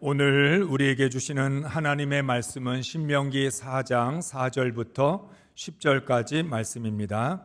오늘 우리에게 주시는 하나님의 말씀은 신명기 4장 4절부터 10절까지 말씀입니다.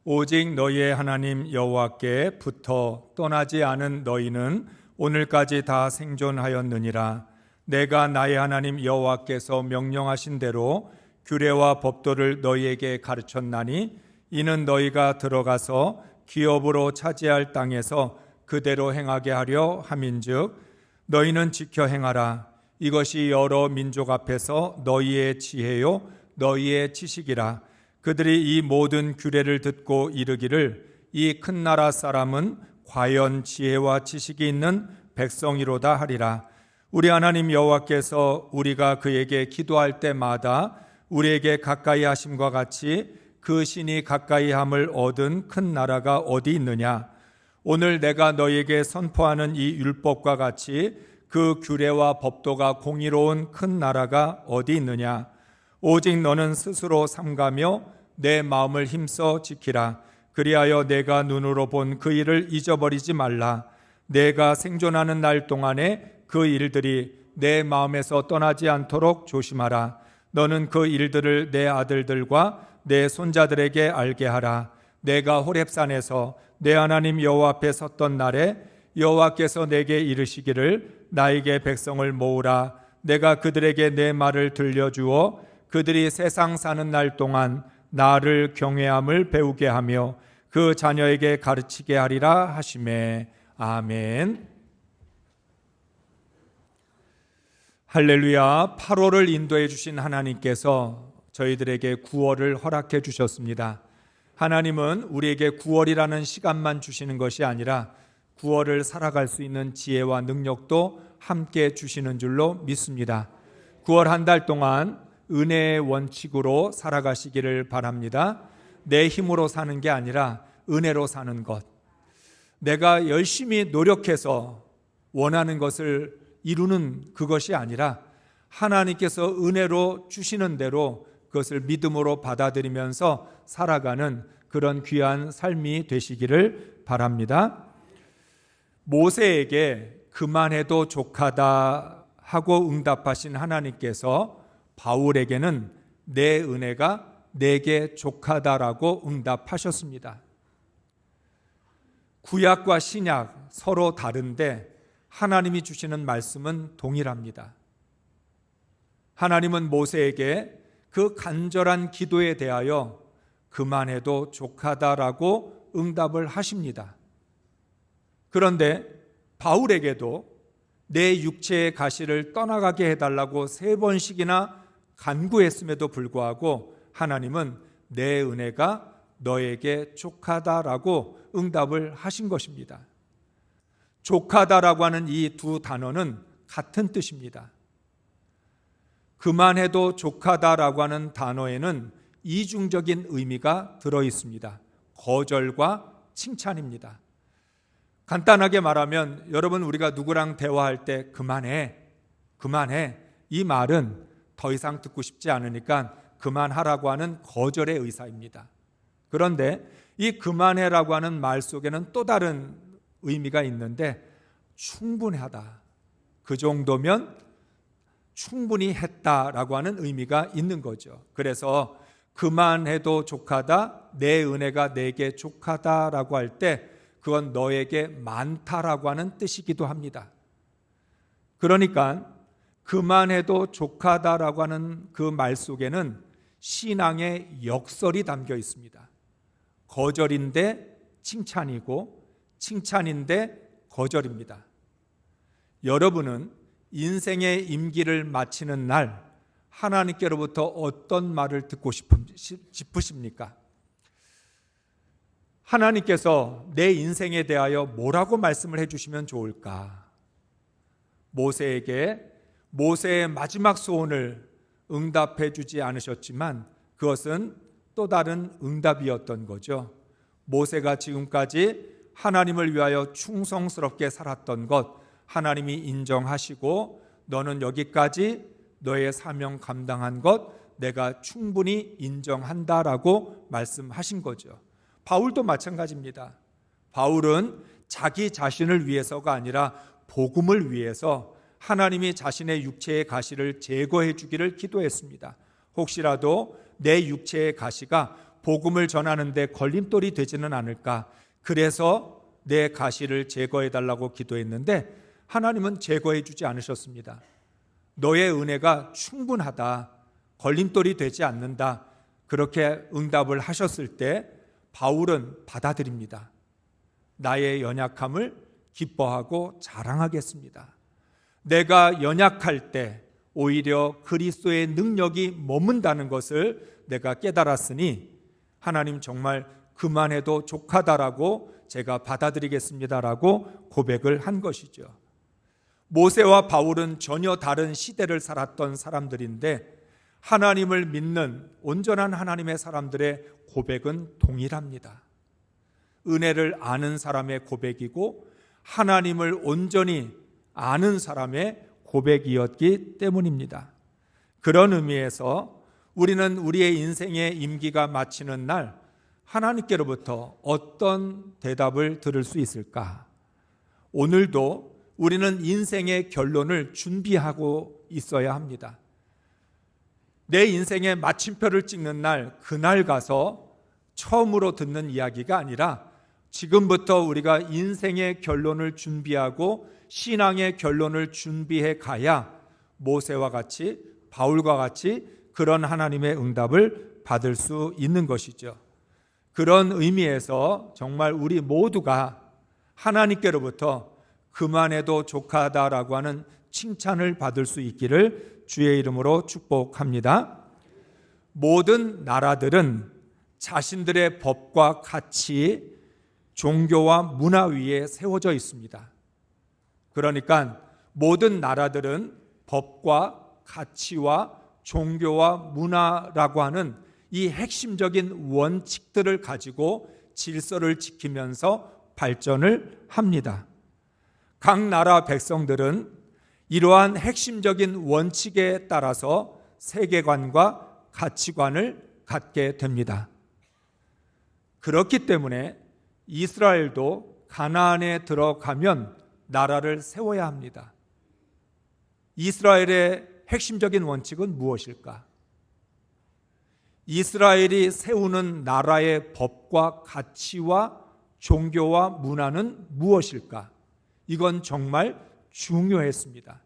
오직 너희의 하나님 여호와께 붙어 떠나지 않은 너희는 오늘까지 다 생존하였느니라. 내가 나의 하나님 여호와께서 명령하신 대로 규례와 법도를 너희에게 가르쳤나니 이는 너희가 들어가서 기업으로 차지할 땅에서 그대로 행하게 하려 함인즉 너희는 지켜 행하라. 이것이 여러 민족 앞에서 너희의 지혜요 너희의 지식이라. 그들이 이 모든 규례를 듣고 이르기를 이 큰 나라 사람은 과연 지혜와 지식이 있는 백성이로다 하리라. 우리 하나님 여호와께서 우리가 그에게 기도할 때마다 우리에게 가까이 하심과 같이 그 신이 가까이 함을 얻은 큰 나라가 어디 있느냐. 오늘 내가 너희에게 선포하는 이 율법과 같이 그 규례와 법도가 공의로운 큰 나라가 어디 있느냐. 오직 너는 스스로 삼가며 내 마음을 힘써 지키라. 그리하여 내가 눈으로 본 그 일을 잊어버리지 말라. 내가 생존하는 날 동안에 그 일들이 내 마음에서 떠나지 않도록 조심하라. 너는 그 일들을 내 아들들과 내 손자들에게 알게 하라. 내가 호렙산에서 내 하나님 여호와 앞에 섰던 날에 여호와께서 내게 이르시기를 나에게 백성을 모으라. 내가 그들에게 내 말을 들려주어 그들이 세상 사는 날 동안 나를 경외함을 배우게 하며 그 자녀에게 가르치게 하리라 하시매. 아멘. 할렐루야. 8월을 인도해 주신 하나님께서 저희들에게 9월을 허락해 주셨습니다. 하나님은 우리에게 9월이라는 시간만 주시는 것이 아니라 9월을 살아갈 수 있는 지혜와 능력도 함께 주시는 줄로 믿습니다. 9월 한 달 동안 은혜의 원칙으로 살아가시기를 바랍니다. 내 힘으로 사는 게 아니라 은혜로 사는 것. 내가 열심히 노력해서 원하는 것을 이루는 그것이 아니라 하나님께서 은혜로 주시는 대로 그것을 믿음으로 받아들이면서 살아가는 그런 귀한 삶이 되시기를 바랍니다. 모세에게 그만해도 족하다 하고 응답하신 하나님께서 바울에게는 내 은혜가 내게 족하다라고 응답하셨습니다. 구약과 신약 서로 다른데 하나님이 주시는 말씀은 동일합니다. 하나님은 모세에게 그 간절한 기도에 대하여 그만해도 족하다라고 응답을 하십니다. 그런데 바울에게도 내 육체의 가시를 떠나가게 해달라고 3번씩이나 간구했음에도 불구하고 하나님은 내 은혜가 너에게 족하다라고 응답을 하신 것입니다. 족하다라고 하는 이 두 단어는 같은 뜻입니다. 그만해도 족하다라고 하는 단어에는 이중적인 의미가 들어 있습니다. 거절과 칭찬입니다. 간단하게 말하면 여러분 우리가 누구랑 대화할 때 그만해 이 말은 더 이상 듣고 싶지 않으니까 그만하라고 하는 거절의 의사입니다. 그런데 이 그만해라고 하는 말 속에는 또 다른 의미가 있는데 충분하다. 그 정도면 충분히 했다라고 하는 의미가 있는 거죠. 그래서 그만해도 족하다, 내 은혜가 내게 족하다라고 할 때 그건 너에게 많다라고 하는 뜻이기도 합니다. 그러니까 그만해도 족하다라고 하는 그 말 속에는 신앙의 역설이 담겨 있습니다. 거절인데 칭찬이고 칭찬인데 거절입니다. 여러분은 인생의 임기를 마치는 날 하나님께로부터 어떤 말을 듣고 싶으십니까? 하나님께서 내 인생에 대하여 뭐라고 말씀을 해주시면 좋을까? 모세에게 모세의 마지막 소원을 응답해 주지 않으셨지만 그것은 또 다른 응답이었던 거죠. 모세가 지금까지 하나님을 위하여 충성스럽게 살았던 것 하나님이 인정하시고 너는 여기까지 너의 사명 감당한 것 내가 충분히 인정한다라고 말씀하신 거죠. 바울도 마찬가지입니다. 바울은 자기 자신을 위해서가 아니라 복음을 위해서 하나님이 자신의 육체의 가시를 제거해 주기를 기도했습니다. 혹시라도 내 육체의 가시가 복음을 전하는 데 걸림돌이 되지는 않을까, 그래서 내 가시를 제거해 달라고 기도했는데 하나님은 제거해 주지 않으셨습니다. 너의 은혜가 충분하다, 걸림돌이 되지 않는다, 그렇게 응답을 하셨을 때 바울은 받아들입니다. 나의 연약함을 기뻐하고 자랑하겠습니다. 내가 연약할 때 오히려 그리스도의 능력이 머문다는 것을 내가 깨달았으니 하나님 정말 그만해도 족하다라고 제가 받아들이겠습니다라고 고백을 한 것이죠. 모세와 바울은 전혀 다른 시대를 살았던 사람들인데 하나님을 믿는 온전한 하나님의 사람들의 고백은 동일합니다. 은혜를 아는 사람의 고백이고 하나님을 온전히 아는 사람의 고백이었기 때문입니다. 그런 의미에서 우리는 우리의 인생의 임기가 마치는 날 하나님께로부터 어떤 대답을 들을 수 있을까? 오늘도 우리는 인생의 결론을 준비하고 있어야 합니다. 내 인생의 마침표를 찍는 날, 그날 가서 처음으로 듣는 이야기가 아니라 지금부터 우리가 인생의 결론을 준비하고 신앙의 결론을 준비해 가야 모세와 같이, 바울과 같이 그런 하나님의 응답을 받을 수 있는 것이죠. 그런 의미에서 정말 우리 모두가 하나님께로부터 그만해도 족하다라고 하는 칭찬을 받을 수 있기를 주의 이름으로 축복합니다. 모든 나라들은 자신들의 법과 가치, 종교와 문화 위에 세워져 있습니다. 그러니까 모든 나라들은 법과 가치와 종교와 문화라고 하는 이 핵심적인 원칙들을 가지고 질서를 지키면서 발전을 합니다. 각 나라 백성들은 이러한 핵심적인 원칙에 따라서 세계관과 가치관을 갖게 됩니다. 그렇기 때문에 이스라엘도 가나안에 들어가면 나라를 세워야 합니다. 이스라엘의 핵심적인 원칙은 무엇일까? 이스라엘이 세우는 나라의 법과 가치와 종교와 문화는 무엇일까? 이건 정말 중요했습니다.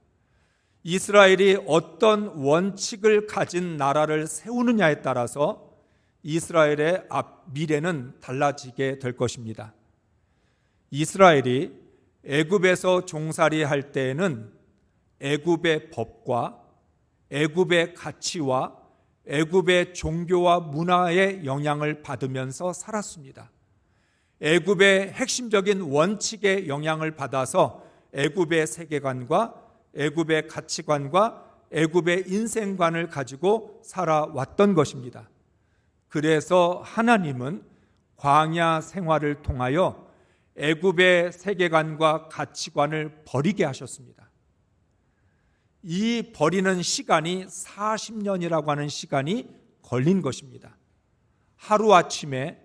이스라엘이 어떤 원칙을 가진 나라를 세우느냐에 따라서 이스라엘의 미래는 달라지게 될 것입니다. 이스라엘이 애굽에서 종살이 할 때에는 애굽의 법과 애굽의 가치와 애굽의 종교와 문화의 영향을 받으면서 살았습니다. 애굽의 핵심적인 원칙의 영향을 받아서 애굽의 세계관과 애굽의 가치관과 애굽의 인생관을 가지고 살아왔던 것입니다. 그래서 하나님은 광야 생활을 통하여 애굽의 세계관과 가치관을 버리게 하셨습니다. 이 버리는 시간이 40년이라고 하는 시간이 걸린 것입니다. 하루아침에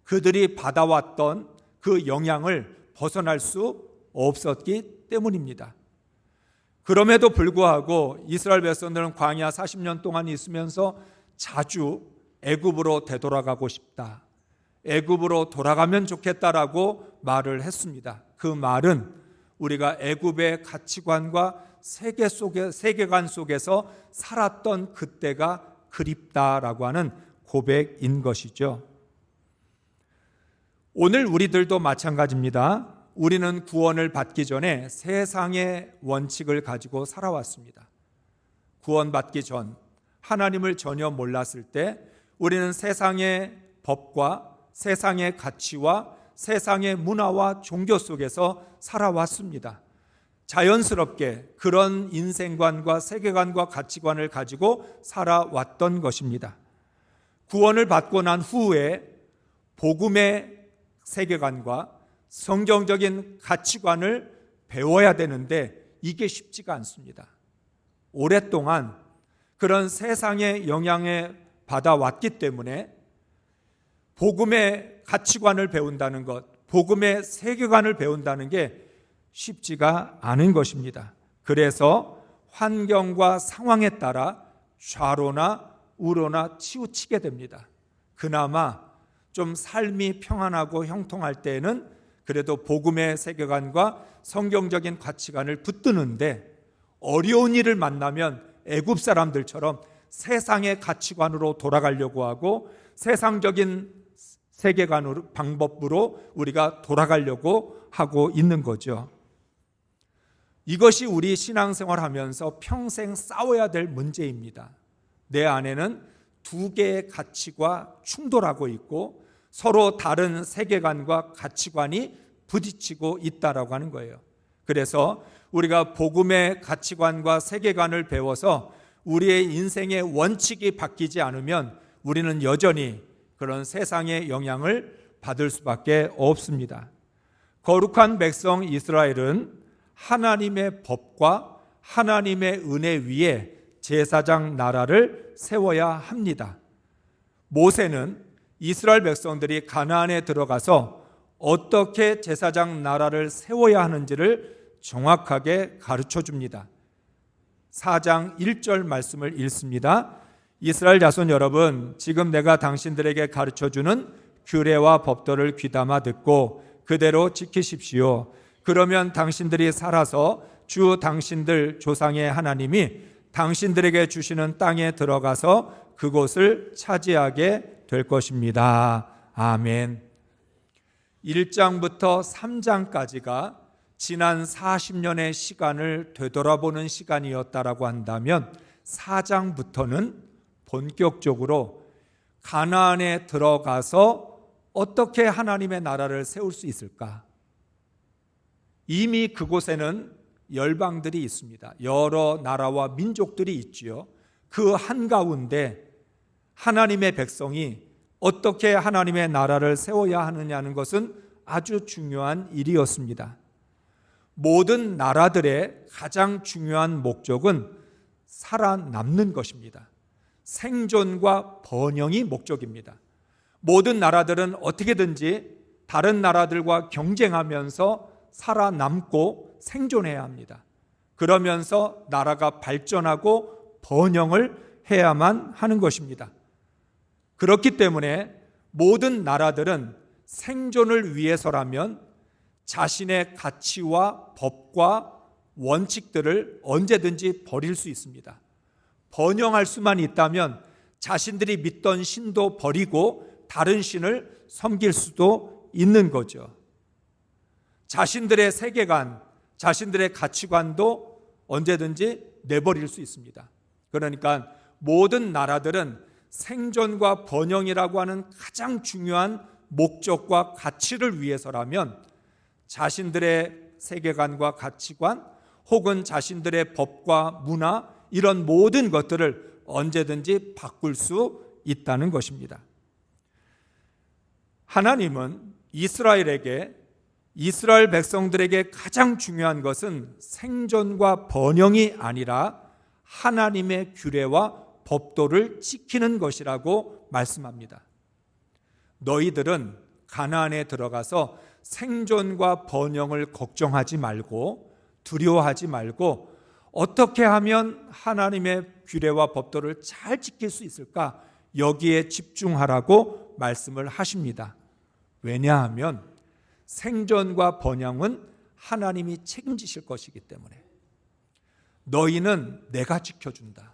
그들이 받아왔던 그 영향을 벗어날 수 없었기 때문입니다. 그럼에도 불구하고 이스라엘 백성들은 광야 40년 동안 있으면서 자주 애굽으로 되돌아가고 싶다, 애굽으로 돌아가면 좋겠다라고 말을 했습니다. 그 말은 우리가 애굽의 가치관과 세계관 속에서 살았던 그때가 그립다라고 하는 고백인 것이죠. 오늘 우리들도 마찬가지입니다. 우리는 구원을 받기 전에 세상의 원칙을 가지고 살아왔습니다. 구원받기 전 하나님을 전혀 몰랐을 때 우리는 세상의 법과 세상의 가치와 세상의 문화와 종교 속에서 살아왔습니다. 자연스럽게 그런 인생관과 세계관과 가치관을 가지고 살아왔던 것입니다. 구원을 받고 난 후에 복음의 세계관과 성경적인 가치관을 배워야 되는데 이게 쉽지가 않습니다. 오랫동안 그런 세상의 영향에 받아왔기 때문에 복음의 가치관을 배운다는 것, 복음의 세계관을 배운다는 게 쉽지가 않은 것입니다. 그래서 환경과 상황에 따라 좌로나 우로나 치우치게 됩니다. 그나마 좀 삶이 평안하고 형통할 때에는 그래도 복음의 세계관과 성경적인 가치관을 붙드는데, 어려운 일을 만나면 애굽 사람들처럼 세상의 가치관으로 돌아가려고 하고 세상적인 세계관으로, 방법으로 우리가 돌아가려고 하고 있는 거죠. 이것이 우리 신앙생활 하면서 평생 싸워야 될 문제입니다. 내 안에는 두 개의 가치가 충돌하고 있고 서로 다른 세계관과 가치관이 부딪히고 있다라고 하는 거예요. 그래서 우리가 복음의 가치관과 세계관을 배워서 우리의 인생의 원칙이 바뀌지 않으면 우리는 여전히 그런 세상의 영향을 받을 수밖에 없습니다. 거룩한 백성 이스라엘은 하나님의 법과 하나님의 은혜 위에 제사장 나라를 세워야 합니다. 모세는 이스라엘 백성들이 가나안에 들어가서 어떻게 제사장 나라를 세워야 하는지를 정확하게 가르쳐 줍니다. 4장 1절 말씀을 읽습니다. 이스라엘 자손 여러분, 지금 내가 당신들에게 가르쳐 주는 규례와 법도를 귀담아 듣고 그대로 지키십시오. 그러면 당신들이 살아서 주 당신들 조상의 하나님이 당신들에게 주시는 땅에 들어가서 그곳을 차지하게 될 것입니다. 아멘. 1장부터 3장까지가 지난 40년의 시간을 되돌아보는 시간이었다라고 한다면 4장부터는 본격적으로 가나안에 들어가서 어떻게 하나님의 나라를 세울 수 있을까? 이미 그곳에는 열방들이 있습니다. 여러 나라와 민족들이 있지요. 그 한가운데 하나님의 백성이 어떻게 하나님의 나라를 세워야 하느냐는 것은 아주 중요한 일이었습니다. 모든 나라들의 가장 중요한 목적은 살아남는 것입니다. 생존과 번영이 목적입니다. 모든 나라들은 어떻게든지 다른 나라들과 경쟁하면서 살아남고 생존해야 합니다. 그러면서 나라가 발전하고 번영을 해야만 하는 것입니다. 그렇기 때문에 모든 나라들은 생존을 위해서라면 자신의 가치와 법과 원칙들을 언제든지 버릴 수 있습니다. 번영할 수만 있다면 자신들이 믿던 신도 버리고 다른 신을 섬길 수도 있는 거죠. 자신들의 세계관, 자신들의 가치관도 언제든지 내버릴 수 있습니다. 그러니까 모든 나라들은 생존과 번영이라고 하는 가장 중요한 목적과 가치를 위해서라면 자신들의 세계관과 가치관 혹은 자신들의 법과 문화, 이런 모든 것들을 언제든지 바꿀 수 있다는 것입니다. 하나님은 이스라엘 백성들에게 가장 중요한 것은 생존과 번영이 아니라 하나님의 규례와 법도를 지키는 것이라고 말씀합니다. 너희들은 가나안에 들어가서 생존과 번영을 걱정하지 말고 두려워하지 말고 어떻게 하면 하나님의 규례와 법도를 잘 지킬 수 있을까? 여기에 집중하라고 말씀을 하십니다. 왜냐하면 생존과 번영은 하나님이 책임지실 것이기 때문에. 너희는 내가 지켜준다.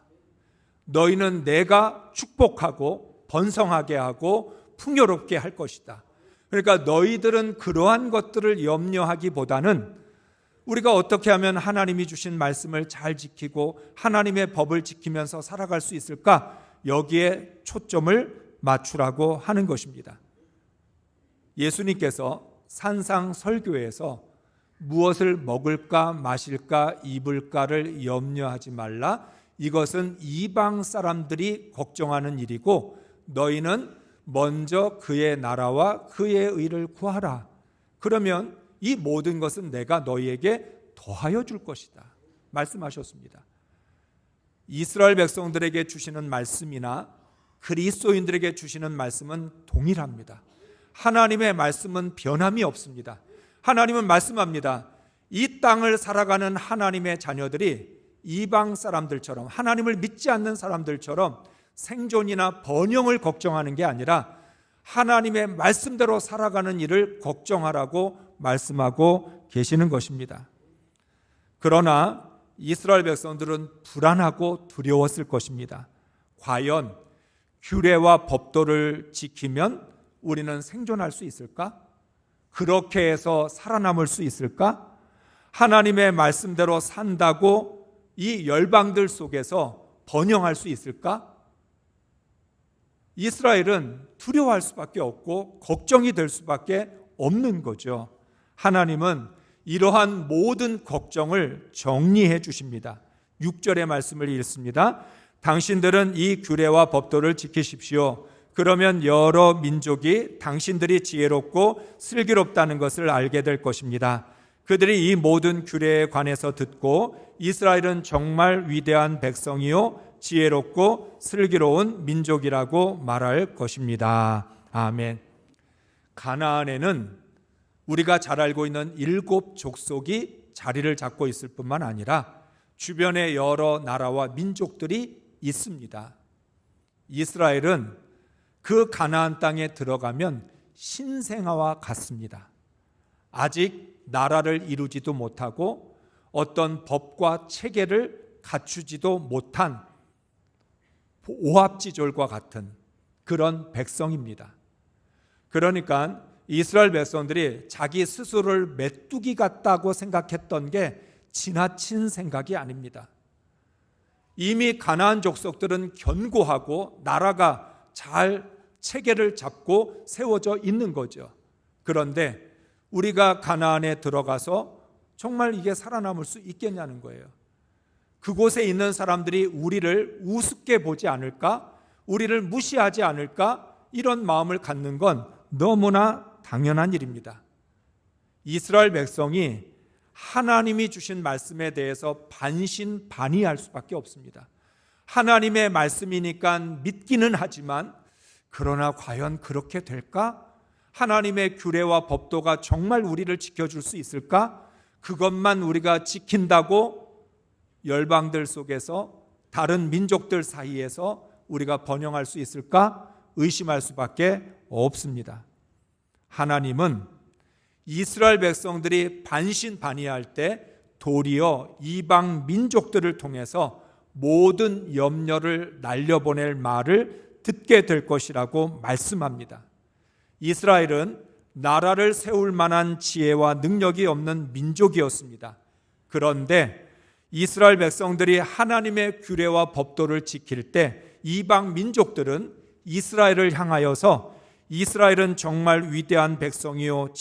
너희는 내가 축복하고 번성하게 하고 풍요롭게 할 것이다. 그러니까 너희들은 그러한 것들을 염려하기보다는 우리가 어떻게 하면 하나님이 주신 말씀을 잘 지키고 하나님의 법을 지키면서 살아갈 수 있을까? 여기에 초점을 맞추라고 하는 것입니다. 예수님께서 산상설교에서 무엇을 먹을까 마실까 입을까를 염려하지 말라, 이것은 이방 사람들이 걱정하는 일이고 너희는 먼저 그의 나라와 그의 의를 구하라. 그러면 이 모든 것은 내가 너희에게 더하여 줄 것이다 말씀하셨습니다. 이스라엘 백성들에게 주시는 말씀이나 그리스도인들에게 주시는 말씀은 동일합니다. 하나님의 말씀은 변함이 없습니다. 하나님은 말씀합니다. 이 땅을 살아가는 하나님의 자녀들이 이방 사람들처럼, 하나님을 믿지 않는 사람들처럼 생존이나 번영을 걱정하는 게 아니라 하나님의 말씀대로 살아가는 일을 걱정하라고 말씀하고 계시는 것입니다. 그러나 이스라엘 백성들은 불안하고 두려웠을 것입니다. 과연 규례와 법도를 지키면 우리는 생존할 수 있을까? 그렇게 해서 살아남을 수 있을까? 하나님의 말씀대로 산다고 이 열방들 속에서 번영할 수 있을까? 이스라엘은 두려워할 수밖에 없고 걱정이 될 수밖에 없는 거죠. 하나님은 이러한 모든 걱정을 정리해 주십니다. 6절의 말씀을 읽습니다. 당신들은 이 규례와 법도를 지키십시오. 그러면 여러 민족이 당신들이 지혜롭고 슬기롭다는 것을 알게 될 것입니다. 그들이 이 모든 규례에 관해서 듣고 이스라엘은 정말 위대한 백성이요 지혜롭고 슬기로운 민족이라고 말할 것입니다. 아멘. 가나안에는 우리가 잘 알고 있는 7 족속이 자리를 잡고 있을 뿐만 아니라 주변에 여러 나라와 민족들이 있습니다. 이스라엘은 그 가나안 땅에 들어가면 신생아와 같습니다. 아직 나라를 이루지도 못하고 어떤 법과 체계를 갖추지도 못한 오합지졸과 같은 그런 백성입니다. 그러니까 이스라엘 백성들이 자기 스스로를 메뚜기 같다고 생각했던 게 지나친 생각이 아닙니다. 이미 가나안 족속들은 견고하고 나라가 잘 체계를 잡고 세워져 있는 거죠. 그런데 우리가 가나안에 들어가서 정말 이게 살아남을 수 있겠냐는 거예요. 그곳에 있는 사람들이 우리를 우습게 보지 않을까? 우리를 무시하지 않을까? 이런 마음을 갖는 건 너무나 당연한 일입니다. 이스라엘 백성이 하나님이 주신 말씀에 대해서 반신반의할 수밖에 없습니다. 하나님의 말씀이니까 믿기는 하지만 그러나 과연 그렇게 될까? 하나님의 규례와 법도가 정말 우리를 지켜줄 수 있을까? 그것만 우리가 지킨다고 열방들 속에서 다른 민족들 사이에서 우리가 번영할 수 있을까? 의심할 수밖에 없습니다. 하나님은 이스라엘 백성들이 반신반의할 때 도리어 이방 민족들을 통해서 모든 염려를 날려보낼 말을 듣게 될 것이라고 말씀합니다. 이스라엘은 나라를 세울 만한 지혜와 능력이 없는 민족이었습니다. 그런데 이스라엘 백성들이 하나님의 규례와 법도를 지킬 때 이방 민족들은 이스라엘을 향하여서 이스라엘은 정말 위대한 백성이요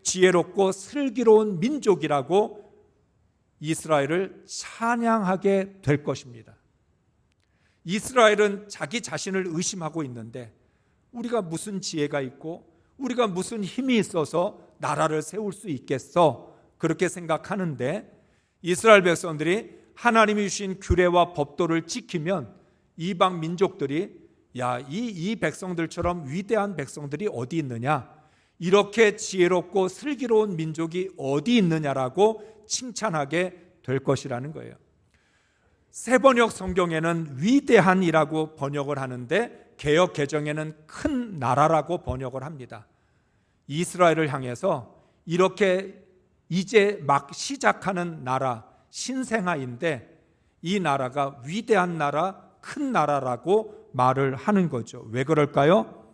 지혜롭고 슬기로운 민족이라고 이스라엘을 찬양하게 될 것입니다. 이스라엘은 자기 자신을 의심하고 있는데 우리가 무슨 지혜가 있고 우리가 무슨 힘이 있어서 나라를 세울 수 있겠어? 그렇게 생각하는데 이스라엘 백성들이 하나님이 주신 규례와 법도를 지키면 이방 민족들이 이 백성들처럼 위대한 백성들이 어디 있느냐? 이렇게 지혜롭고 슬기로운 민족이 어디 있느냐라고 칭찬하게 될 것이라는 거예요. 새번역 성경에는 위대한이라고 번역을 하는데 개역 개정에는 큰 나라라고 번역을 합니다. 이스라엘을 향해서 이렇게 이제 막 시작하는 나라, 신생아인데 이 나라가 위대한 나라, 큰 나라라고 말을 하는 거죠. 왜 그럴까요?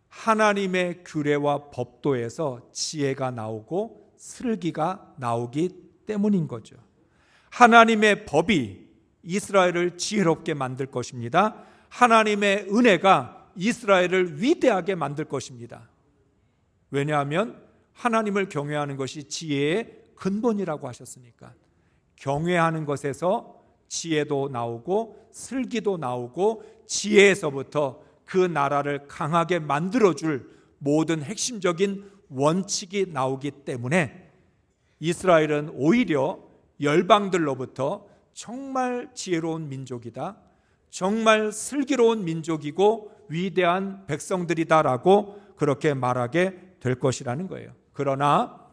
하나님의 규례와 법도에서 지혜가 나오고 슬기가 나오기 때문인 거죠. 하나님의 법이 이스라엘을 지혜롭게 만들 것입니다. 하나님의 은혜가 이스라엘을 위대하게 만들 것입니다. 왜냐하면 하나님을 경외하는 것이 지혜의 근본이라고 하셨으니까. 경외하는 것에서 지혜도 나오고 슬기도 나오고 지혜에서부터 그 나라를 강하게 만들어줄 모든 핵심적인 원칙이 나오기 때문에 이스라엘은 오히려 열방들로부터 정말 지혜로운 민족이다, 정말 슬기로운 민족이고 위대한 백성들이다라고 그렇게 말하게 될 것이라는 거예요. 그러나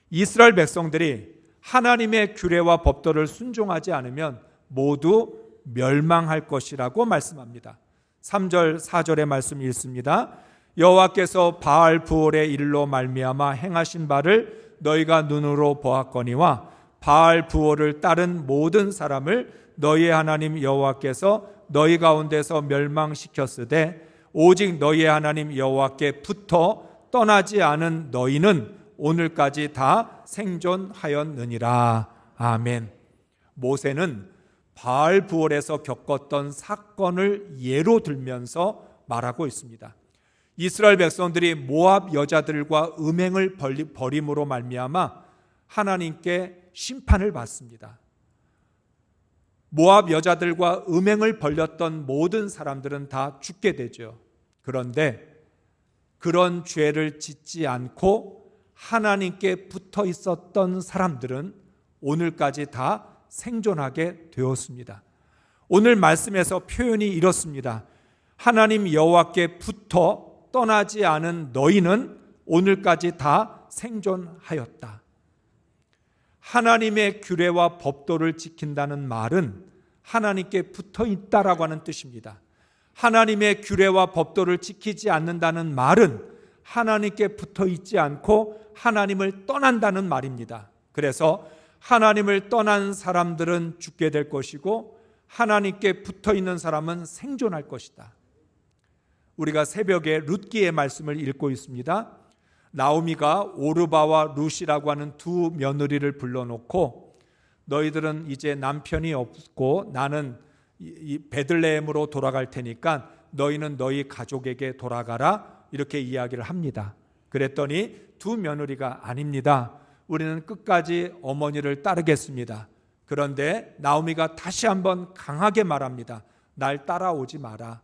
이스라엘 백성들이 하나님의 규례와 법도를 순종하지 않으면 모두 멸망할 것이라고 말씀합니다. 3절 4절의 말씀이 있습니다. 여호와께서 바알 부올의 일로 말미암아 행하신 바를 너희가 눈으로 보았거니와 바알 부올을 따른 모든 사람을 너희의 하나님 여호와께서 너희 가운데서 멸망시켰으되 오직 너희의 하나님 여호와께 붙어 떠나지 않은 너희는 오늘까지 다 생존하였느니라. 아멘. 모세는 바알 부올에서 겪었던 사건을 예로 들면서 말하고 있습니다. 이스라엘 백성들이 모압 여자들과 음행을 벌임으로 말미암아 하나님께 심판을 받습니다. 모압 여자들과 음행을 벌였던 모든 사람들은 다 죽게 되죠. 그런데 그런 죄를 짓지 않고 하나님께 붙어 있었던 사람들은 오늘까지 다 생존하게 되었습니다. 오늘 말씀에서 표현이 이렇습니다. 하나님 여호와께 붙어 떠나지 않은 너희는 오늘까지 다 생존하였다. 하나님의 규례와 법도를 지킨다는 말은 하나님께 붙어 있다라고 하는 뜻입니다. 하나님의 규례와 법도를 지키지 않는다는 말은 하나님께 붙어 있지 않고 하나님을 떠난다는 말입니다. 그래서 하나님을 떠난 사람들은 죽게 될 것이고 하나님께 붙어 있는 사람은 생존할 것이다. 우리가 새벽에 룻기의 말씀을 읽고 있습니다. 나오미가 오르바와 룻이라고 하는 두 며느리를 불러놓고 너희들은 이제 남편이 없고 나는 베들레헴으로 돌아갈 테니까 너희는 너희 가족에게 돌아가라 이렇게 이야기를 합니다. 그랬더니 두 며느리가 아닙니다. 우리는 끝까지 어머니를 따르겠습니다. 그런데 나오미가 다시 한번 강하게 말합니다. 날 따라오지 마라.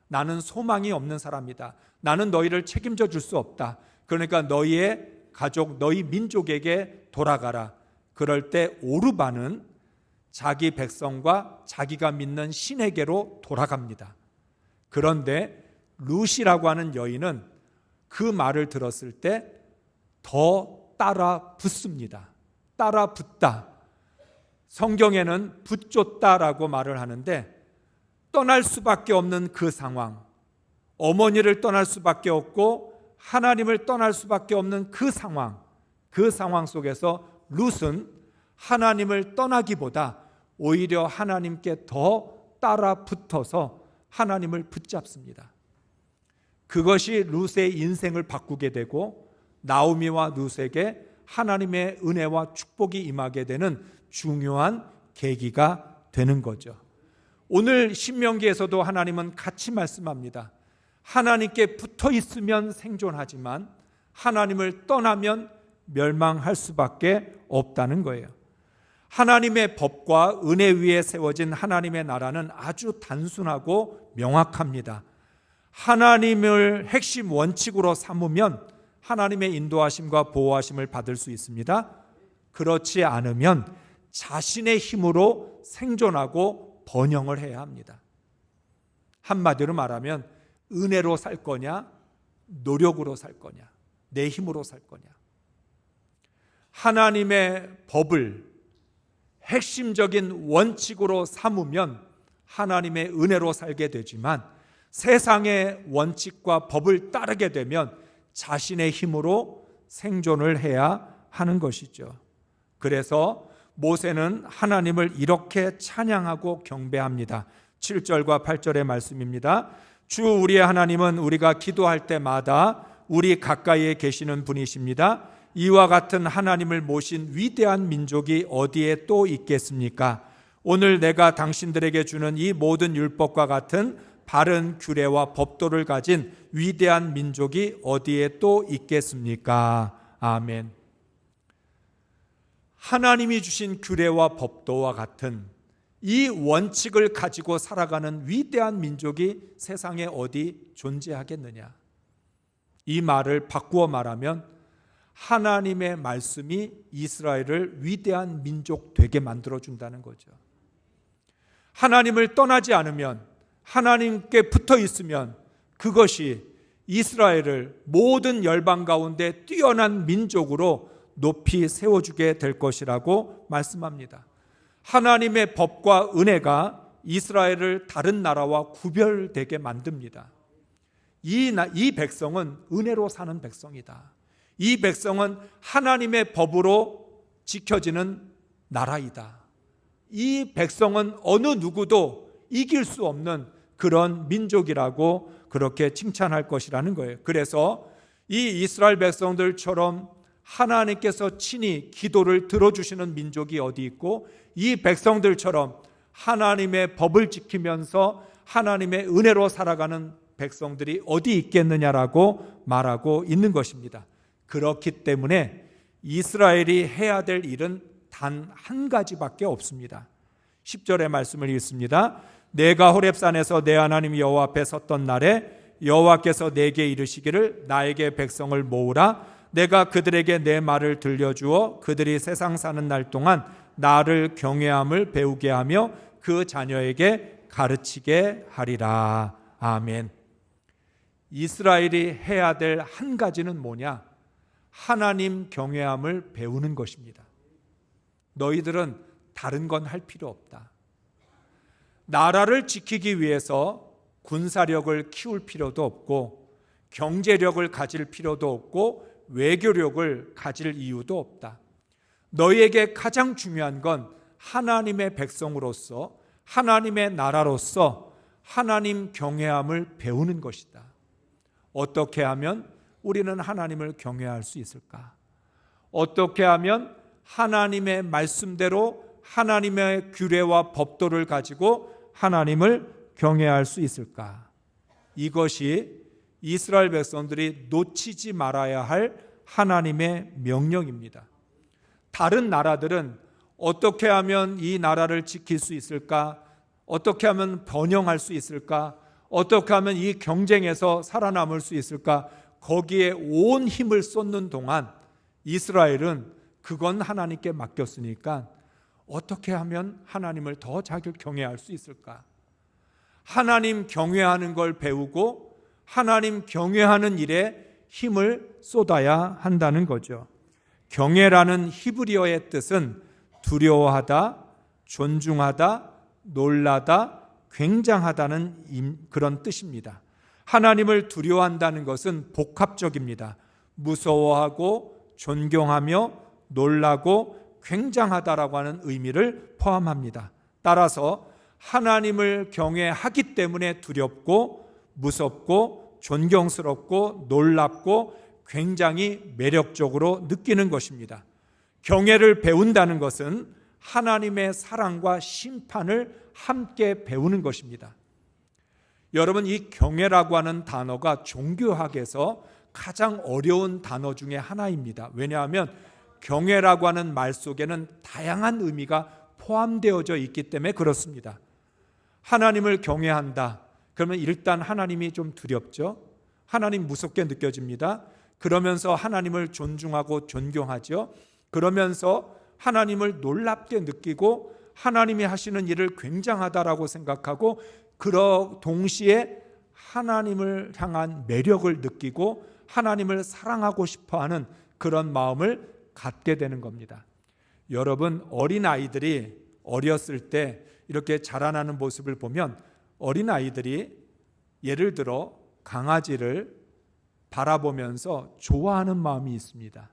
나는 소망이 없는 사람이다. 나는 너희를 책임져 줄 수 없다. 그러니까 너희의 가족, 너희 민족에게 돌아가라. 그럴 때 오르바는 자기 백성과 자기가 믿는 신에게로 돌아갑니다. 그런데 룻이라고 하는 여인은 그 말을 들었을 때 더 따라 붙습니다. 따라 붙다. 성경에는 붙줬다라고 말을 하는데 떠날 수밖에 없는 그 상황, 어머니를 떠날 수밖에 없고 하나님을 떠날 수밖에 없는 그 상황 속에서 룻은 하나님을 떠나기보다 오히려 하나님께 더 따라 붙어서 하나님을 붙잡습니다. 그것이 룻의 인생을 바꾸게 되고 나오미와 룻에게 하나님의 은혜와 축복이 임하게 되는 중요한 계기가 되는 거죠. 오늘 신명기에서도 하나님은 같이 말씀합니다. 하나님께 붙어 있으면 생존하지만 하나님을 떠나면 멸망할 수밖에 없다는 거예요. 하나님의 법과 은혜 위에 세워진 하나님의 나라는 아주 단순하고 명확합니다. 하나님을 핵심 원칙으로 삼으면 하나님의 인도하심과 보호하심을 받을 수 있습니다. 그렇지 않으면 자신의 힘으로 생존하고 번영을 해야 합니다. 한마디로 말하면 은혜로 살 거냐, 노력으로 살 거냐, 내 힘으로 살 거냐. 하나님의 법을 핵심적인 원칙으로 삼으면 하나님의 은혜로 살게 되지만 세상의 원칙과 법을 따르게 되면 자신의 힘으로 생존을 해야 하는 것이죠. 그래서 모세는 하나님을 이렇게 찬양하고 경배합니다. 7절과 8절의 말씀입니다. 주 우리의 하나님은 우리가 기도할 때마다 우리 가까이에 계시는 분이십니다. 이와 같은 하나님을 모신 위대한 민족이 어디에 또 있겠습니까? 오늘 내가 당신들에게 주는 이 모든 율법과 같은 바른 규례와 법도를 가진 위대한 민족이 어디에 또 있겠습니까? 아멘. 하나님이 주신 규례와 법도와 같은 이 원칙을 가지고 살아가는 위대한 민족이 세상에 어디 존재하겠느냐? 이 말을 바꾸어 말하면 하나님의 말씀이 이스라엘을 위대한 민족 되게 만들어준다는 거죠. 하나님을 떠나지 않으면, 하나님께 붙어 있으면 그것이 이스라엘을 모든 열방 가운데 뛰어난 민족으로 높이 세워주게 될 것이라고 말씀합니다. 하나님의 법과 은혜가 이스라엘을 다른 나라와 구별되게 만듭니다. 이 백성은 은혜로 사는 백성이다. 이 백성은 하나님의 법으로 지켜지는 나라이다. 이 백성은 어느 누구도 이길 수 없는 그런 민족이라고 그렇게 칭찬할 것이라는 거예요. 그래서 이 이스라엘 백성들처럼 하나님께서 친히 기도를 들어주시는 민족이 어디 있고, 이 백성들처럼 하나님의 법을 지키면서 하나님의 은혜로 살아가는 백성들이 어디 있겠느냐라고 말하고 있는 것입니다. 그렇기 때문에 이스라엘이 해야 될 일은 단 한 가지밖에 없습니다. 10절의 말씀을 읽습니다. 내가 호렙산에서 내 하나님 여호와 앞에 섰던 날에 여호와께서 내게 이르시기를 나에게 백성을 모으라. 내가 그들에게 내 말을 들려주어 그들이 세상 사는 날 동안 나를 경외함을 배우게 하며 그 자녀에게 가르치게 하리라. 아멘. 이스라엘이 해야 될 한 가지는 뭐냐? 하나님 경외함을 배우는 것입니다. 너희들은 다른 건 할 필요 없다. 나라를 지키기 위해서 군사력을 키울 필요도 없고, 경제력을 가질 필요도 없고, 외교력을 가질 이유도 없다. 너희에게 가장 중요한 건 하나님의 백성으로서, 하나님의 나라로서 하나님 경외함을 배우는 것이다. 어떻게 하면 우리는 하나님을 경외할 수 있을까? 어떻게 하면 하나님의 말씀대로 하나님의 규례와 법도를 가지고 하나님을 경외할 수 있을까? 이것이 이스라엘 백성들이 놓치지 말아야 할 하나님의 명령입니다. 다른 나라들은 어떻게 하면 이 나라를 지킬 수 있을까? 어떻게 하면 번영할 수 있을까? 어떻게 하면 이 경쟁에서 살아남을 수 있을까? 거기에 온 힘을 쏟는 동안 이스라엘은 그건 하나님께 맡겼으니까 어떻게 하면 하나님을 더 잘 경외할 수 있을까? 하나님 경외하는 걸 배우고 하나님 경외하는 일에 힘을 쏟아야 한다는 거죠. 경외라는 히브리어의 뜻은 두려워하다, 존중하다, 놀라다, 굉장하다는 그런 뜻입니다. 하나님을 두려워한다는 것은 복합적입니다. 무서워하고 존경하며 놀라고 굉장하다라고 하는 의미를 포함합니다. 따라서 하나님을 경외하기 때문에 두렵고 무섭고 존경스럽고 놀랍고 굉장히 매력적으로 느끼는 것입니다. 경외를 배운다는 것은 하나님의 사랑과 심판을 함께 배우는 것입니다. 여러분, 이 경외라고 하는 단어가 종교학에서 가장 어려운 단어 중에 하나입니다. 왜냐하면 경외라고 하는 말 속에는 다양한 의미가 포함되어져 있기 때문에 그렇습니다. 하나님을 경외한다. 그러면 일단 하나님이 좀 두렵죠. 하나님 무섭게 느껴집니다. 그러면서 하나님을 존중하고 존경하죠. 그러면서 하나님을 놀랍게 느끼고 하나님이 하시는 일을 굉장하다라고 생각하고, 동시에 하나님을 향한 매력을 느끼고 하나님을 사랑하고 싶어하는 그런 마음을 갖게 되는 겁니다. 여러분, 어린아이들이 어렸을 때 이렇게 자라나는 모습을 보면 어린아이들이 예를 들어 강아지를 바라보면서 좋아하는 마음이 있습니다.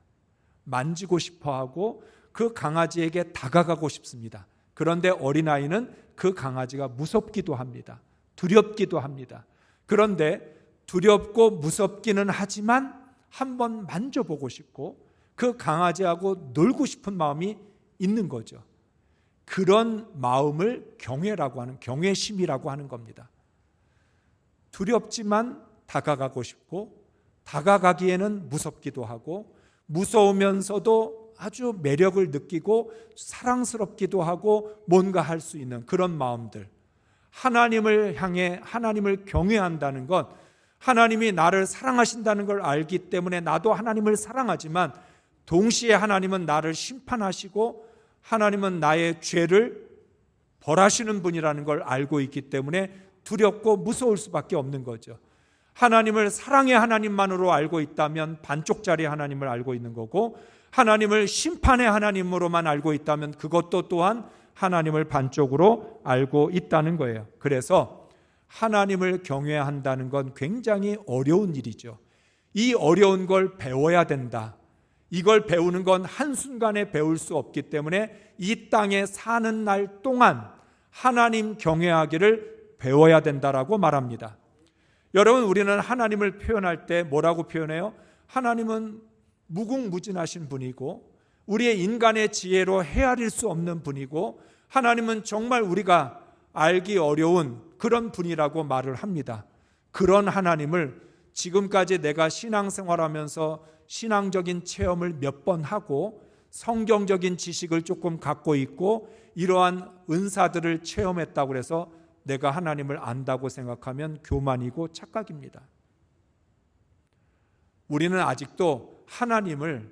만지고 싶어하고 그 강아지에게 다가가고 싶습니다. 그런데 어린아이는 그 강아지가 무섭기도 합니다. 두렵기도 합니다. 그런데 두렵고 무섭기는 하지만 한번 만져보고 싶고 그 강아지하고 놀고 싶은 마음이 있는 거죠. 그런 마음을 경외라고 하는, 경외심이라고 하는 겁니다. 두렵지만 다가가고 싶고 다가가기에는 무섭기도 하고 무서우면서도 아주 매력을 느끼고 사랑스럽기도 하고 뭔가 할 수 있는 그런 마음들. 하나님을 향해 하나님을 경외한다는 것, 하나님이 나를 사랑하신다는 걸 알기 때문에 나도 하나님을 사랑하지만 동시에 하나님은 나를 심판하시고 하나님은 나의 죄를 벌하시는 분이라는 걸 알고 있기 때문에 두렵고 무서울 수밖에 없는 거죠. 하나님을 사랑의 하나님만으로 알고 있다면 반쪽짜리 하나님을 알고 있는 거고, 하나님을 심판의 하나님으로만 알고 있다면 그것도 또한 하나님을 반쪽으로 알고 있다는 거예요. 그래서 하나님을 경외해야 한다는 건 굉장히 어려운 일이죠. 이 어려운 걸 배워야 된다. 이걸 배우는 건 한순간에 배울 수 없기 때문에 이 땅에 사는 날 동안 하나님 경외하기를 배워야 된다라고 말합니다. 여러분, 우리는 하나님을 표현할 때 뭐라고 표현해요? 하나님은 무궁무진하신 분이고 우리의 인간의 지혜로 헤아릴 수 없는 분이고 하나님은 정말 우리가 알기 어려운 그런 분이라고 말을 합니다. 그런 하나님을 지금까지 내가 신앙생활하면서 신앙적인 체험을 몇 번 하고 성경적인 지식을 조금 갖고 있고 이러한 은사들을 체험했다고 해서 내가 하나님을 안다고 생각하면 교만이고 착각입니다. 우리는 아직도 하나님을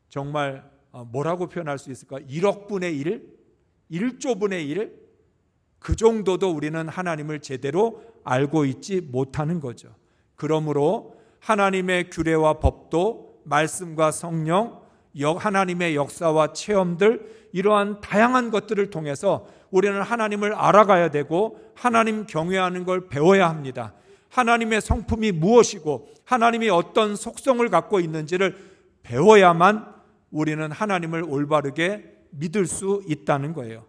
정말 뭐라고 표현할 수 있을까? 1억 분의 1? 1조 분의 1? 그 정도도 우리는 하나님을 제대로 알고 있지 못하는 거죠. 그러므로 하나님의 규례와 법도 말씀과 성령, 하나님의 역사와 체험들 이러한 다양한 것들을 통해서 우리는 하나님을 알아가야 되고 하나님 경외하는 걸 배워야 합니다. 하나님의 성품이 무엇이고 하나님이 어떤 속성을 갖고 있는지를 배워야만 우리는 하나님을 올바르게 믿을 수 있다는 거예요.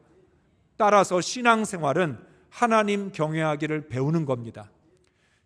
따라서 신앙생활은 하나님 경외하기를 배우는 겁니다.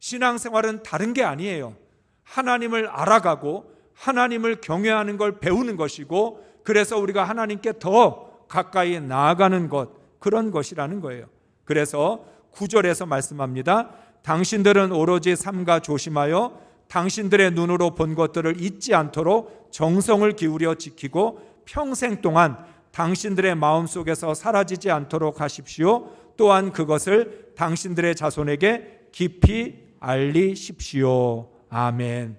신앙생활은 다른 게 아니에요. 하나님을 알아가고 하나님을 경외하는 걸 배우는 것이고 그래서 우리가 하나님께 더 가까이 나아가는 것, 그런 것이라는 거예요. 그래서 9절에서 말씀합니다. 당신들은 오로지 삼가 조심하여 당신들의 눈으로 본 것들을 잊지 않도록 정성을 기울여 지키고 평생 동안 당신들의 마음속에서 사라지지 않도록 하십시오. 또한 그것을 당신들의 자손에게 깊이 알리십시오. 아멘.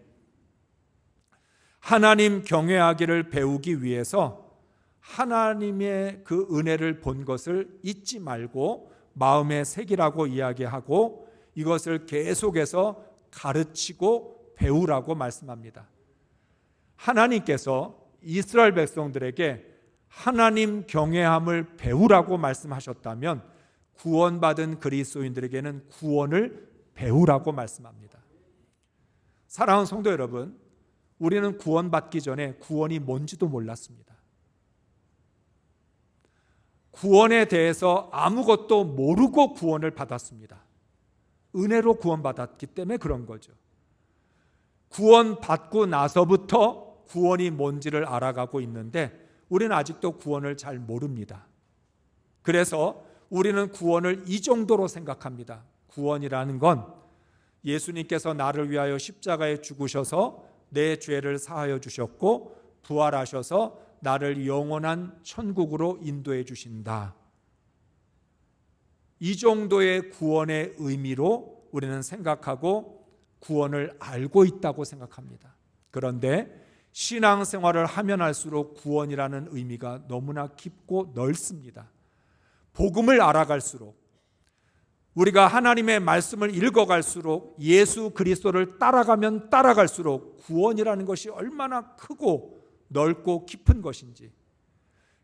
하나님 경외하기를 배우기 위해서 하나님의 그 은혜를 본 것을 잊지 말고 마음에 새기라고 이야기하고 이것을 계속해서 가르치고 배우라고 말씀합니다. 하나님께서 이스라엘 백성들에게 하나님 경외함을 배우라고 말씀하셨다면 구원받은 그리스도인들에게는 구원을 배우라고 말씀합니다. 사랑하는 성도 여러분, 우리는 구원받기 전에 구원이 뭔지도 몰랐습니다. 구원에 대해서 아무것도 모르고 구원을 받았습니다. 은혜로 구원받았기 때문에 그런 거죠. 구원받고 나서부터 구원이 뭔지를 알아가고 있는데 우리는 아직도 구원을 잘 모릅니다. 그래서 우리는 구원을 이 정도로 생각합니다. 구원이라는 건 예수님께서 나를 위하여 십자가에 죽으셔서 내 죄를 사하여 주셨고 부활하셔서 나를 영원한 천국으로 인도해 주신다. 이 정도의 구원의 의미로 우리는 생각하고 구원을 알고 있다고 생각합니다. 그런데 신앙생활을 하면 할수록 구원이라는 의미가 너무나 깊고 넓습니다. 복음을 알아갈수록 우리가 하나님의 말씀을 읽어갈수록 예수 그리스도를 따라가면 따라갈수록 구원이라는 것이 얼마나 크고 넓고 깊은 것인지,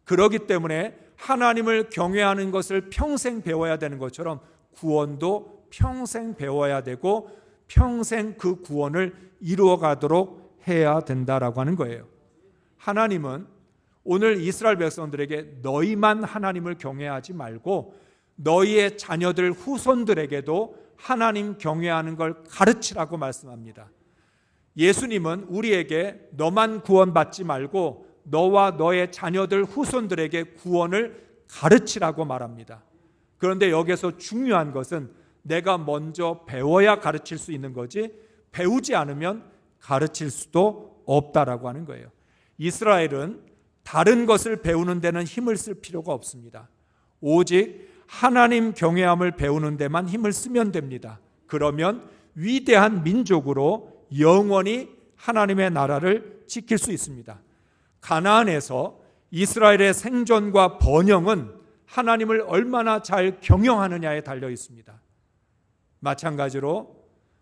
그렇기 때문에 하나님을 경외하는 것을 평생 배워야 되는 것처럼 구원도 평생 배워야 되고 평생 그 구원을 이루어가도록 해야 된다라고 하는 거예요. 하나님은 오늘 이스라엘 백성들에게 너희만 하나님을 경외하지 말고 너희의 자녀들 후손들에게도 하나님 경외하는 걸 가르치라고 말씀합니다. 예수님은 우리에게 너만 구원받지 말고 너와 너의 자녀들 후손들에게 구원을 가르치라고 말합니다. 그런데 여기서 중요한 것은 내가 먼저 배워야 가르칠 수 있는 거지 배우지 않으면 가르칠 수도 없다라고 하는 거예요. 이스라엘은 다른 것을 배우는 데는 힘을 쓸 필요가 없습니다. 오직 하나님 경외함을 배우는 데만 힘을 쓰면 됩니다. 그러면 위대한 민족으로 영원히 하나님의 나라를 지킬 수 있습니다. 가나안에서 이스라엘의 생존과 번영은 하나님을 얼마나 잘 경영하느냐에 달려 있습니다. 마찬가지로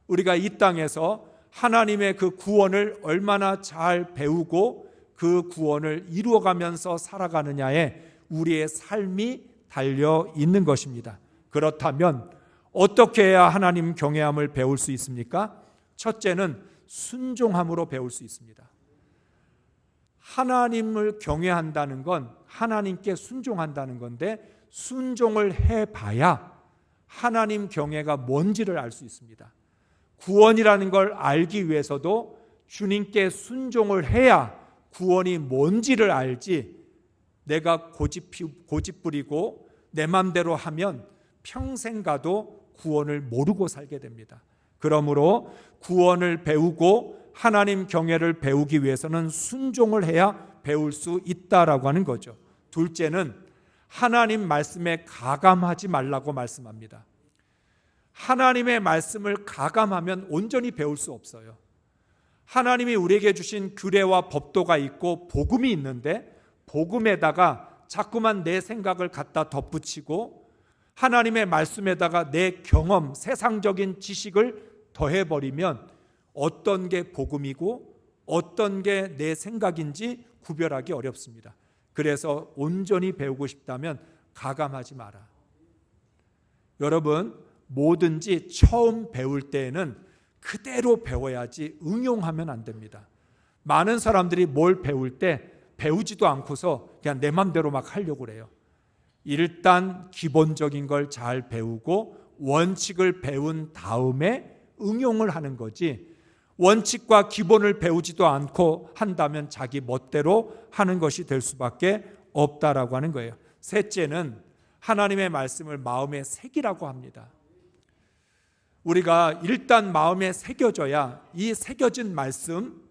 우리가 이 땅에서 하나님의 그 구원을 얼마나 잘 배우고 그 구원을 이루어가면서 살아가느냐에 우리의 삶이 달려 있는 것입니다. 그렇다면 어떻게 해야 하나님 경외함을 배울 수 있습니까? 첫째는 순종함으로 배울 수 있습니다. 하나님을 경외한다는 건 하나님께 순종한다는 건데, 순종을 해봐야 하나님 경외가 뭔지를 알 수 있습니다. 구원이라는 걸 알기 위해서도 주님께 순종을 해야 구원이 뭔지를 알지, 내가 고집 부리고 내 맘대로 하면 평생 가도 구원을 모르고 살게 됩니다. 그러므로 구원을 배우고 하나님 경외를 배우기 위해서는 순종을 해야 배울 수 있다라고 하는 거죠. 둘째는 하나님 말씀에 가감하지 말라고 말씀합니다. 하나님의 말씀을 가감하면 온전히 배울 수 없어요. 하나님이 우리에게 주신 규례와 법도가 있고 복음이 있는데, 복음에다가 자꾸만 내 생각을 갖다 덧붙이고 하나님의 말씀에다가 내 경험, 세상적인 지식을 더해버리면 어떤 게 복음이고 어떤 게 내 생각인지 구별하기 어렵습니다. 그래서 온전히 배우고 싶다면 가감하지 마라. 여러분, 뭐든지 처음 배울 때에는 그대로 배워야지 응용하면 안 됩니다. 많은 사람들이 뭘 배울 때 배우지도 않고서 그냥 내 맘대로 막 하려고 그래요. 일단 기본적인 걸 잘 배우고 원칙을 배운 다음에 응용을 하는 거지, 원칙과 기본을 배우지도 않고 한다면 자기 멋대로 하는 것이 될 수밖에 없다라고 하는 거예요. 셋째는 하나님의 말씀을 마음에 새기라고 합니다. 우리가 일단 마음에 새겨져야, 이 새겨진 말씀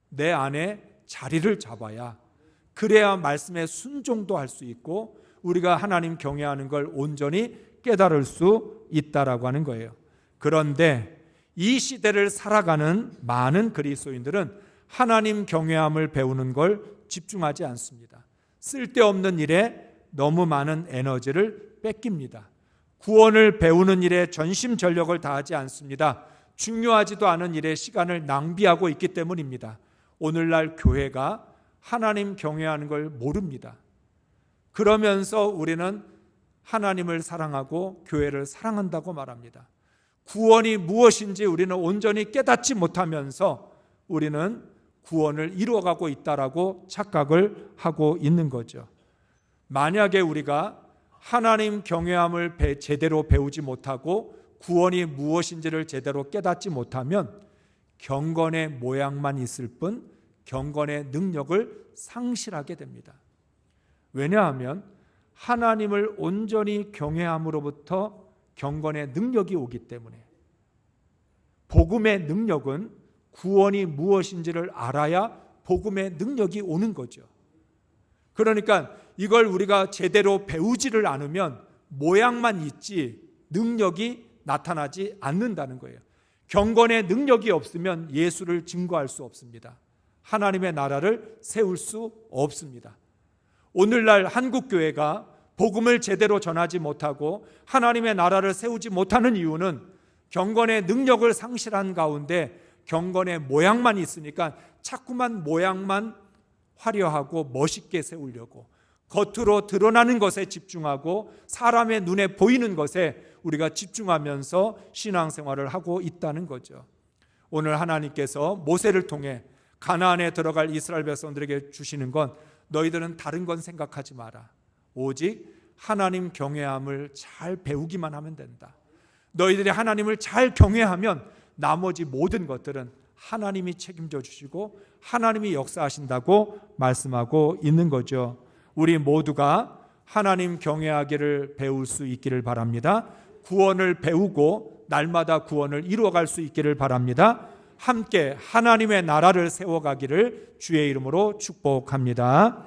내 안에 자리를 잡아야, 그래야 말씀에 순종도 할 수 있고 우리가 하나님 경외하는 걸 온전히 깨달을 수 있다라고 하는 거예요. 그런데 이 시대를 살아가는 많은 그리스도인들은 하나님 경외함을 배우는 걸 집중하지 않습니다. 쓸데없는 일에 너무 많은 에너지를 뺏깁니다. 구원을 배우는 일에 전심전력을 다하지 않습니다. 중요하지도 않은 일에 시간을 낭비하고 있기 때문입니다. 오늘날 교회가 하나님 경외하는 걸 모릅니다. 그러면서 우리는 하나님을 사랑하고 교회를 사랑한다고 말합니다. 구원이 무엇인지 우리는 온전히 깨닫지 못하면서 우리는 구원을 이루어가고 있다라고 착각을 하고 있는 거죠. 만약에 우리가 하나님 경외함을 제대로 배우지 못하고 구원이 무엇인지를 제대로 깨닫지 못하면 경건의 모양만 있을 뿐 경건의 능력을 상실하게 됩니다. 왜냐하면 하나님을 온전히 경외함으로부터 경건의 능력이 오기 때문에, 복음의 능력은 구원이 무엇인지를 알아야 복음의 능력이 오는 거죠. 그러니까 이걸 우리가 제대로 배우지를 않으면 모양만 있지 능력이 나타나지 않는다는 거예요. 경건의 능력이 없으면 예수를 증거할 수 없습니다. 하나님의 나라를 세울 수 없습니다. 오늘날 한국교회가 복음을 제대로 전하지 못하고 하나님의 나라를 세우지 못하는 이유는 경건의 능력을 상실한 가운데 경건의 모양만 있으니까 자꾸만 모양만 화려하고 멋있게 세우려고, 겉으로 드러나는 것에 집중하고 사람의 눈에 보이는 것에 우리가 집중하면서 신앙생활을 하고 있다는 거죠. 오늘 하나님께서 모세를 통해 가나안에 들어갈 이스라엘 백성들에게 주시는 건, 너희들은 다른 건 생각하지 마라. 오직 하나님 경외함을 잘 배우기만 하면 된다. 너희들이 하나님을 잘 경외하면 나머지 모든 것들은 하나님이 책임져 주시고 하나님이 역사하신다고 말씀하고 있는 거죠. 우리 모두가 하나님 경외하기를 배울 수 있기를 바랍니다. 구원을 배우고 날마다 구원을 이루어갈 수 있기를 바랍니다. 함께 하나님의 나라를 세워가기를 주의 이름으로 축복합니다.